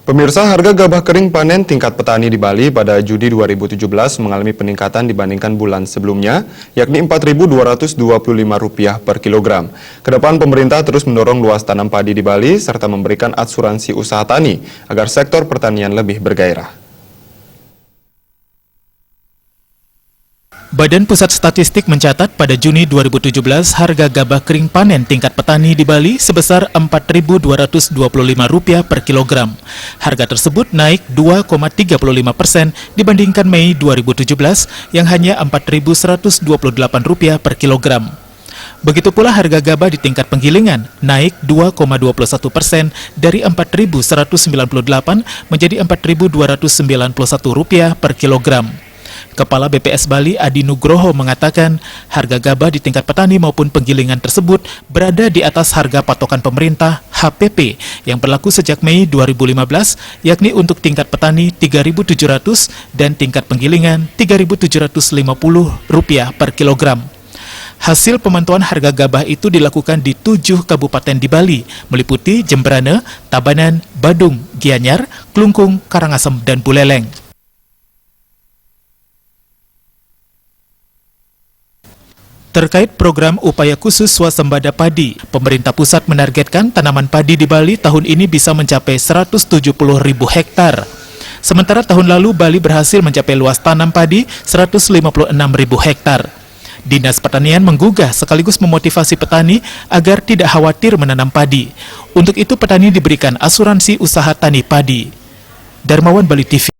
Pemirsa, harga gabah kering panen tingkat petani di Bali pada Juni 2017 mengalami peningkatan dibandingkan bulan sebelumnya, yakni Rp4.225 per kilogram. Kedepan pemerintah terus mendorong luas tanam padi di Bali serta memberikan asuransi usaha tani agar sektor pertanian lebih bergairah. Badan Pusat Statistik mencatat pada Juni 2017 harga gabah kering panen tingkat petani di Bali sebesar Rp4.225 per kilogram. Harga tersebut naik 2,35% dibandingkan Mei 2017 yang hanya Rp4.128 per kilogram. Begitu pula harga gabah di tingkat penggilingan naik 2,21% dari Rp4.198 menjadi Rp4.291 per kilogram. Kepala BPS Bali Adi Nugroho mengatakan harga gabah di tingkat petani maupun penggilingan tersebut berada di atas harga patokan pemerintah HPP yang berlaku sejak Mei 2015, yakni untuk tingkat petani Rp3.700 dan tingkat penggilingan Rp3.750 per kilogram. Hasil pemantauan harga gabah itu dilakukan di 7 kabupaten di Bali, meliputi Jemberana, Tabanan, Badung, Gianyar, Klungkung, Karangasem, dan Buleleng. Terkait program upaya khusus swasembada padi, pemerintah pusat menargetkan tanaman padi di Bali tahun ini bisa mencapai 170.000 hektar. Sementara tahun lalu Bali berhasil mencapai luas tanam padi 156.000 hektar. Dinas Pertanian menggugah sekaligus memotivasi petani agar tidak khawatir menanam padi. Untuk itu petani diberikan asuransi usaha tani padi. Darmawan, Bali TV.